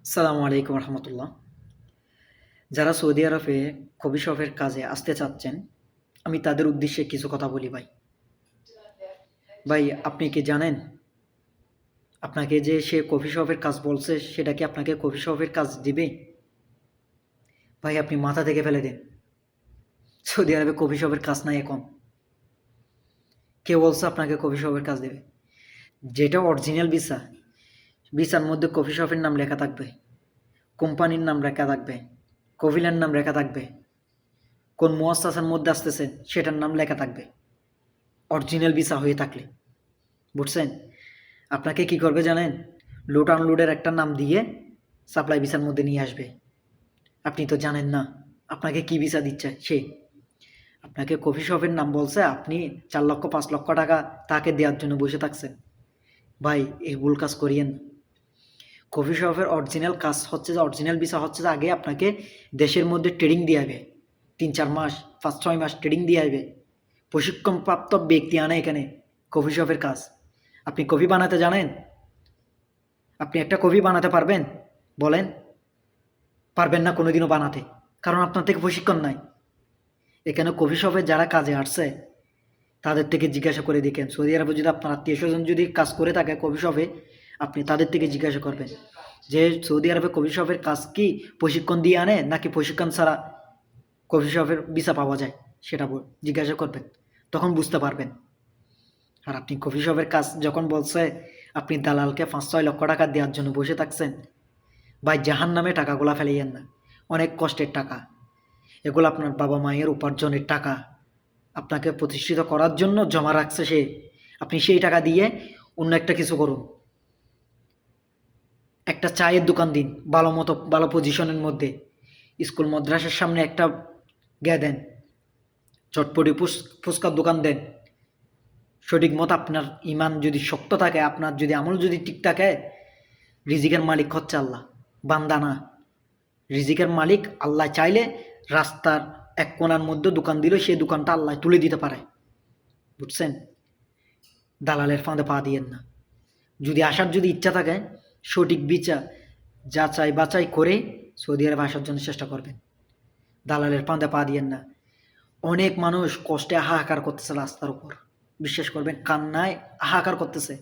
আসসালামু আলাইকুম রহমতুল্লাহ। যারা সৌদি আরবে কফি শপের কাজে আসতে চাচ্ছেন, আমি তাদের উদ্দেশ্যে কিছু কথা বলি ভাই। ভাই, আপনি কি জানেন আপনাকে যে সে কফি শপের কাজ বলছে সেটা কি আপনাকে কফি শপের কাজ দিবে? ভাই, আপনি মাথা থেকে ফেলে দিন। সৌদি আরবে কফি শপের কাজ নাই এখন। কে বলছে আপনাকে কফি শপের কাজ দেবে? যেটা অরিজিনাল ভিসা, ভিসার মধ্যে কফি শপের নাম লেখা থাকবে, কোম্পানির নাম লেখা থাকবে, কফিলের নাম লেখা থাকবে, কোন মুয়াস্সাসার মধ্যে আসতেছেন সেটার নাম লেখা থাকবে, অরিজিনাল ভিসা হয়ে থাকলে। বুঝছেন? আপনাকে কি করবে জানেন? লোড আনলোডের একটা নাম দিয়ে সাপ্লাই ভিসার মধ্যে নিয়ে আসবে। আপনি তো জানেন না আপনাকে কি ভিসা দিচ্ছে সে। আপনাকে কফি শপের নাম বলছে, আপনি 4 লক্ষ 5 লক্ষ টাকা তাকে দেওয়ার জন্য বসে থাকছেন। ভাই, এই ভুল কাজ করিয়েন না। কফি শপের অরিজিনাল কাজ হচ্ছে যে, অরিজিনাল ভিসা হচ্ছে যে আগে আপনাকে দেশের মধ্যে ট্রেনিং দিয়ে আসবে। 3-4 মাস, 5-6 মাস ট্রেনিং দিয়ে আসবে। প্রশিক্ষণপ্রাপ্ত ব্যক্তি আনে এখানে কফি শপের কাজ। আপনি কফি বানাতে জানেন? আপনি একটা কফি বানাতে পারবেন? বলেন। পারবেন না কোনোদিনও বানাতে, কারণ আপনার থেকে প্রশিক্ষণ নাই। এখানে কফি শপে যারা কাজে আসছে তাদের থেকে জিজ্ঞাসা করে দেখেন। সৌদি আরবে যদি আপনার আত্মীয় স্বজন যদি কাজ করে থাকে কফি শপে, আপনি তাদের থেকে জিজ্ঞাসা করবেন যে সৌদি আরবে কফি শপের কাজ কি প্রশিক্ষণ দিয়ে আনে নাকি প্রশিক্ষণ ছাড়া কফি শপের ভিসা পাওয়া যায়, সেটা জিজ্ঞাসা করবেন। তখন বুঝতে পারবেন। আর আপনি কফি শপের কাজ যখন বলছে, আপনি দালালকে 5-6 লক্ষ টাকা দেওয়ার জন্য বসে থাকছেন। ভাই, জাহান্নামে টাকাগুলা ফেলাইয়েন না। অনেক কষ্টের টাকা এগুলো, আপনার বাবা মায়ের উপার্জনের টাকা। আপনাকে প্রতিষ্ঠিত করার জন্য জমা রাখছে সে। আপনি সেই টাকা দিয়ে অন্য একটা কিছু করুন। একটা চায়ের দোকান দিন, ভালো মতো ভালো পজিশনের মধ্যে। স্কুল মাদ্রাসার সামনে একটা দেন। চটপটি ফুচকার দোকান দেন। সঠিক মতো আপনার ইমান যদি শক্ত থাকে, আপনার যদি আমল যদি ঠিক থাকে, রিজিকের মালিক হচ্ছে আল্লাহ, বান্দা না। রিজিকের মালিক আল্লাহ চাইলে রাস্তার এক কোণার মধ্যে দোকান দিলে সেই দোকানটা আল্লাহ তুলে দিতে পারে। বুঝছেন? দালালের ফাঁদে পা দিয়েন না। যদি আসার যদি ইচ্ছা থাকে, সঠিক বিচার যাচাই বাছাই করে সৌদি আরবে আসার জন্য চেষ্টা করবেন। দালালের ফাঁদে পা দিয়েন না। অনেক মানুষ কষ্টে হাহাকার করতেছে রাস্তার উপর। বিশ্বাস করবেন, কান্নায় হাহাকার করতেছে।